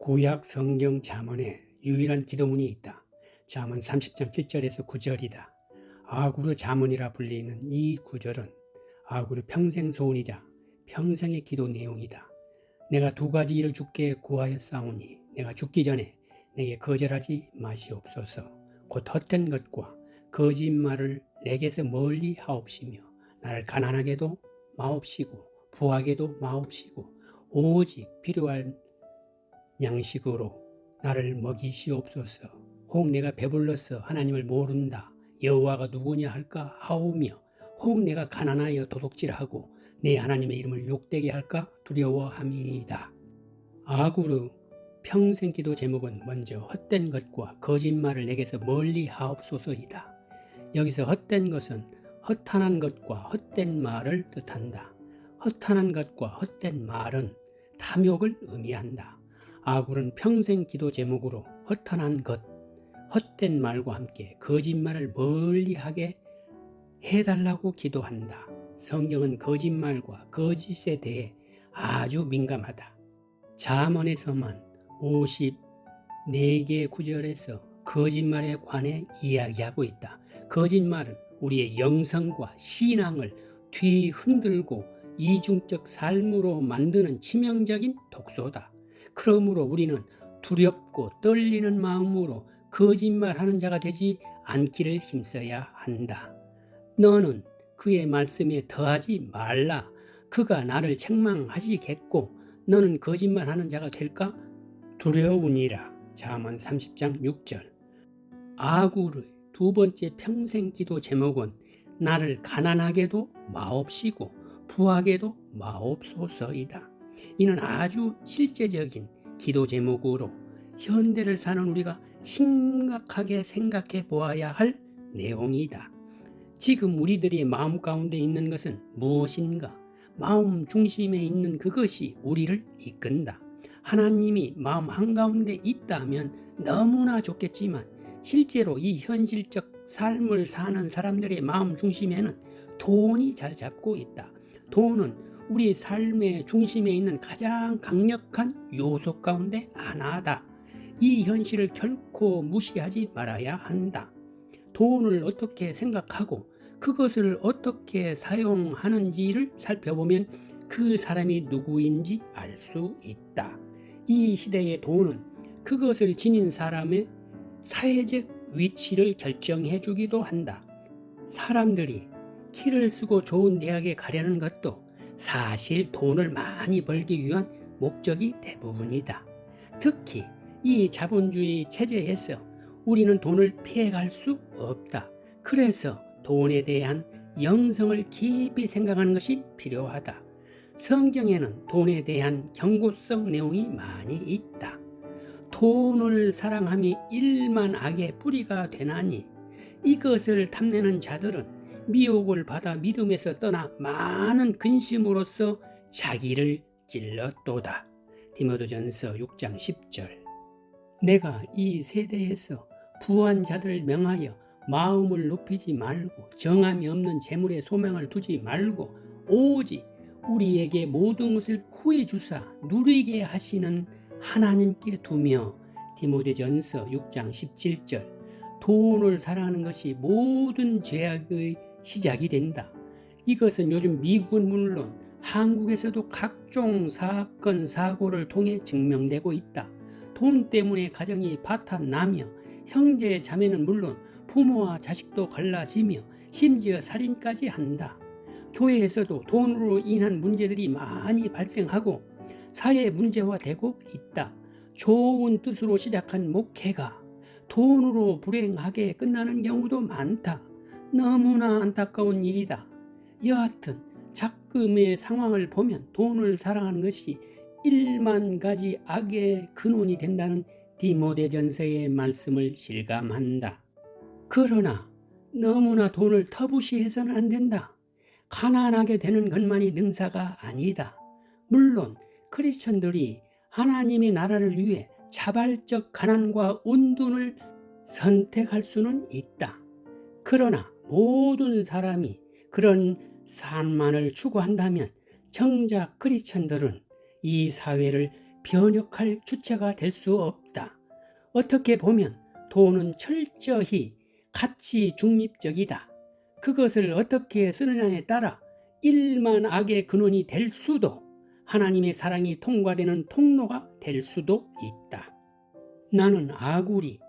구약 성경 잠언에 유일한 기도문이 있다. 잠언 30장 7절에서 9절이다. 아구르 잠언이라 불리는 이 구절은 아구르 평생 소원이자 평생의 기도 내용이다. 내가 두 가지 일을 주께 구하였사오니 내가 죽기 전에 내게 거절하지 마시옵소서. 곧 헛된 것과 거짓말을 내게서 멀리 하옵시며 나를 가난하게도 마옵시고 부하게도 마옵시고 오직 필요한 양식으로 나를 먹이시옵소서. 혹 내가 배불러서 하나님을 모른다 여호와가 누구냐 할까 하오며 혹 내가 가난하여 도둑질하고 내 하나님의 이름을 욕되게 할까 두려워함이니이다. 아구르 평생 기도 제목은 먼저 헛된 것과 거짓말을 내게서 멀리 하옵소서이다. 여기서 헛된 것은 허탄한 것과 헛된 말을 뜻한다. 허탄한 것과 헛된 말은 탐욕을 의미한다. 아굴은 평생 기도 제목으로 허탄한 것, 헛된 말과 함께 거짓말을 멀리하게 해달라고 기도한다. 성경은 거짓말과 거짓에 대해 아주 민감하다. 잠언에서만 54개의 구절에서 거짓말에 관해 이야기하고 있다. 거짓말은 우리의 영성과 신앙을 뒤흔들고 이중적 삶으로 만드는 치명적인 독소다. 그러므로 우리는 두렵고 떨리는 마음으로 거짓말하는 자가 되지 않기를 힘써야 한다. 너는 그의 말씀에 더하지 말라. 그가 나를 책망하시겠고 너는 거짓말하는 자가 될까? 두려우니라. 잠언 30장 6절. 아굴의 두 번째 평생 기도 제목은 나를 가난하게도 마옵시고 부하게도 마옵소서이다. 이는 아주 실제적인 기도 제목으로 현대를 사는 우리가 심각하게 생각해 보아야 할 내용이다. 지금 우리들의 마음 가운데 있는 것은 무엇인가? 마음 중심에 있는 그것이 우리를 이끈다. 하나님이 마음 한가운데 있다면 너무나 좋겠지만 실제로 이 현실적 삶을 사는 사람들의 마음 중심에는 돈이 자리 잡고 있다. 돈은 우리 삶의 중심에 있는 가장 강력한 요소 가운데 하나다. 이 현실을 결코 무시하지 말아야 한다. 돈을 어떻게 생각하고 그것을 어떻게 사용하는지를 살펴보면 그 사람이 누구인지 알 수 있다. 이 시대의 돈은 그것을 지닌 사람의 사회적 위치를 결정해 주기도 한다. 사람들이 키를 쓰고 좋은 대학에 가려는 것도 사실 돈을 많이 벌기 위한 목적이 대부분이다. 특히 이 자본주의 체제에서 우리는 돈을 피해갈 수 없다. 그래서 돈에 대한 영성을 깊이 생각하는 것이 필요하다. 성경에는 돈에 대한 경고성 내용이 많이 있다. 돈을 사랑함이 일만 악의 뿌리가 되나니 이것을 탐내는 자들은 미혹을 받아 믿음에서 떠나 많은 근심으로써 자기를 찔렀도다. 디모데전서 6장 10절. 내가 이 세대에서 부한 자들을 명하여 마음을 높이지 말고 정함이 없는 재물에 소망을 두지 말고 오직 우리에게 모든 것을 구해 주사 누리게 하시는 하나님께 두며 디모데전서 6장 17절. 돈을 사랑하는 것이 모든 죄악의 시작이 된다. 이것은 요즘 미국은 물론 한국에서도 각종 사건 사고를 통해 증명되고 있다. 돈 때문에 가정이 파탄나며 형제 자매는 물론 부모와 자식도 갈라지며 심지어 살인까지 한다. 교회에서도 돈으로 인한 문제들이 많이 발생하고 사회 문제화되고 있다. 좋은 뜻으로 시작한 목회가 돈으로 불행하게 끝나는 경우도 많다. 너무나 안타까운 일이다. 여하튼 작금의 상황을 보면 돈을 사랑하는 것이 1만 가지 악의 근원이 된다는 디모데전서의 말씀을 실감한다. 그러나 너무나 돈을 터부시해서는 안 된다. 가난하게 되는 것만이 능사가 아니다. 물론 크리스천들이 하나님의 나라를 위해 자발적 가난과 온돈을 선택할 수는 있다. 그러나 모든 사람이 그런 삶만을 추구한다면 정작 크리스천들은 이 사회를 변혁할 주체가 될 수 없다. 어떻게 보면 돈은 철저히 가치 중립적이다. 그것을 어떻게 쓰느냐에 따라 일만 악의 근원이 될 수도, 하나님의 사랑이 통과되는 통로가 될 수도 있다. 나는 아굴이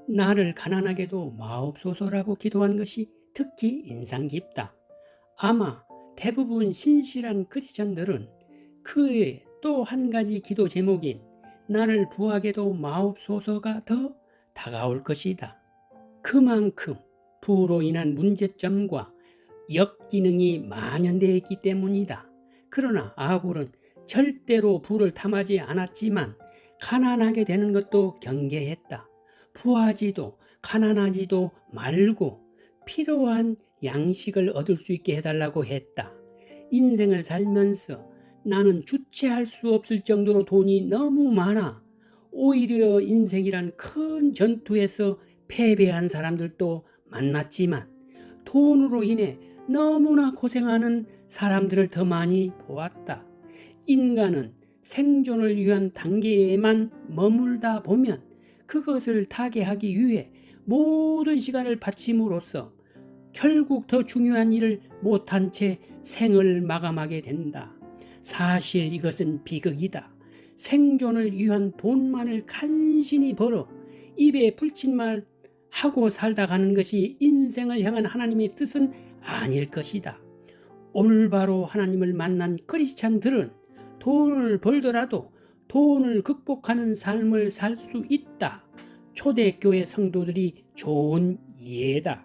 나를 가난하게도 마옵소서라고 기도한 것이 특히 인상 깊다. 아마 대부분 신실한 크리스천들은 그의 또 한 가지 기도 제목인 나를 부하게도 마옵소서가 더 다가올 것이다. 그만큼 부로 인한 문제점과 역기능이 만연되어 있기 때문이다. 그러나 아굴은 절대로 부를 탐하지 않았지만 가난하게 되는 것도 경계했다. 부하지도 가난하지도 말고 필요한 양식을 얻을 수 있게 해달라고 했다. 인생을 살면서 나는 주체할 수 없을 정도로 돈이 너무 많아 오히려 인생이란 큰 전투에서 패배한 사람들도 만났지만 돈으로 인해 너무나 고생하는 사람들을 더 많이 보았다. 인간은 생존을 위한 단계에만 머물다 보면 그것을 타개하기 위해 모든 시간을 바침으로써 결국 더 중요한 일을 못한 채 생을 마감하게 된다. 사실 이것은 비극이다. 생존을 위한 돈만을 간신히 벌어 입에 불친말 하고 살다 가는 것이 인생을 향한 하나님의 뜻은 아닐 것이다. 올바로 하나님을 만난 크리스찬들은 돈을 벌더라도 돈을 극복하는 삶을 살 수 있다. 초대교회 성도들이 좋은 예다.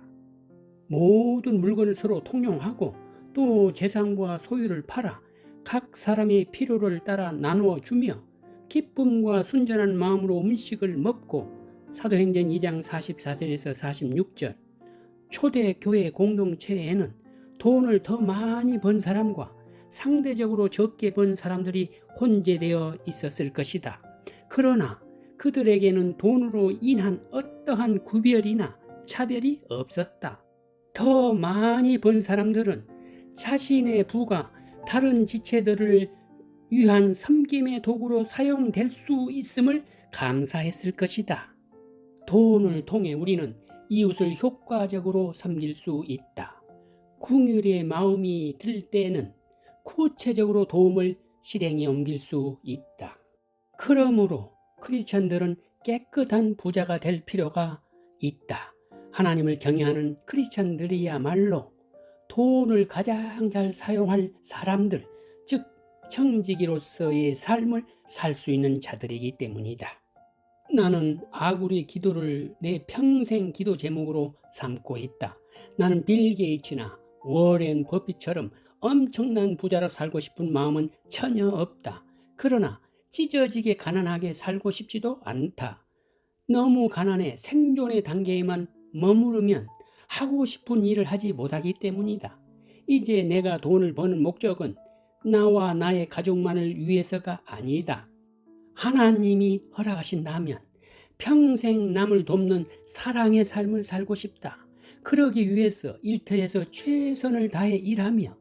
모든 물건을 서로 통용하고 또 재산과 소유를 팔아 각 사람의 필요를 따라 나누어 주며 기쁨과 순전한 마음으로 음식을 먹고 사도행전 2장 44절에서 46절 초대교회 공동체에는 돈을 더 많이 번 사람과 상대적으로 적게 번 사람들이 혼재되어 있었을 것이다. 그러나 그들에게는 돈으로 인한 어떠한 구별이나 차별이 없었다. 더 많이 번 사람들은 자신의 부가 다른 지체들을 위한 섬김의 도구로 사용될 수 있음을 감사했을 것이다. 돈을 통해 우리는 이웃을 효과적으로 섬길 수 있다. 긍휼의 마음이 들 때는 구체적으로 도움을 실행에 옮길 수 있다. 그러므로 크리스천들은 깨끗한 부자가 될 필요가 있다. 하나님을 경외하는 크리스천들이야말로 돈을 가장 잘 사용할 사람들, 즉 청지기로서의 삶을 살 수 있는 자들이기 때문이다. 나는 아굴의 기도를 내 평생 기도 제목으로 삼고 있다. 나는 빌 게이츠나 워렌 버핏처럼 엄청난 부자로 살고 싶은 마음은 전혀 없다. 그러나 찢어지게 가난하게 살고 싶지도 않다. 너무 가난해 생존의 단계에만 머무르면 하고 싶은 일을 하지 못하기 때문이다. 이제 내가 돈을 버는 목적은 나와 나의 가족만을 위해서가 아니다. 하나님이 허락하신다면 평생 남을 돕는 사랑의 삶을 살고 싶다. 그러기 위해서 일터에서 최선을 다해 일하며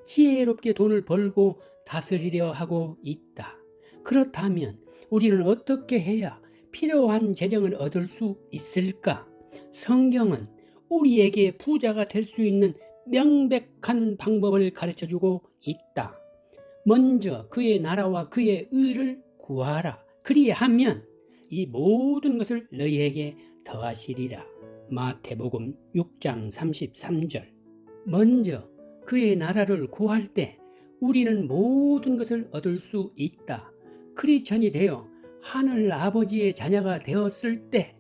지혜롭게 돈을 벌고 다스리려 하고 있다. 그렇다면 우리는 어떻게 해야 필요한 재정을 얻을 수 있을까? 성경은 우리에게 부자가 될 수 있는 명백한 방법을 가르쳐주고 있다. 먼저 그의 나라와 그의 의를 구하라. 그리하면 이 모든 것을 너희에게 더하시리라. 마태복음 6장 33절. 먼저 그의 나라를 구할 때 우리는 모든 것을 얻을 수 있다. 크리스천이 되어 하늘 아버지의 자녀가 되었을 때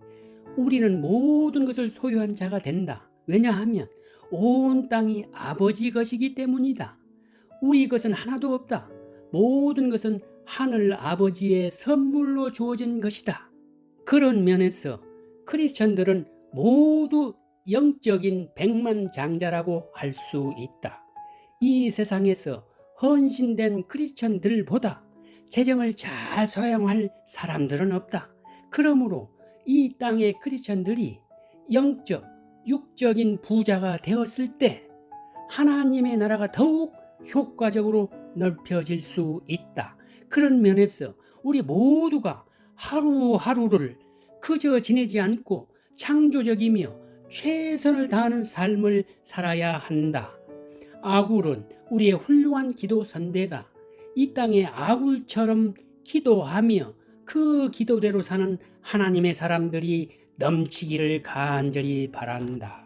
우리는 모든 것을 소유한 자가 된다. 왜냐하면 온 땅이 아버지 것이기 때문이다. 우리 것은 하나도 없다. 모든 것은 하늘 아버지의 선물로 주어진 것이다. 그런 면에서 크리스천들은 모두 영적인 백만장자라고 할 수 있다. 이 세상에서 헌신된 크리스천들보다 재정을 잘 사용할 사람들은 없다. 그러므로 이 땅의 크리스천들이 영적, 육적인 부자가 되었을 때 하나님의 나라가 더욱 효과적으로 넓혀질 수 있다. 그런 면에서 우리 모두가 하루하루를 그저 지내지 않고 창조적이며 최선을 다하는 삶을 살아야 한다. 아굴은 우리의 훌륭한 기도 선배다. 이 땅에 아굴처럼 기도하며 그 기도대로 사는 하나님의 사람들이 넘치기를 간절히 바란다.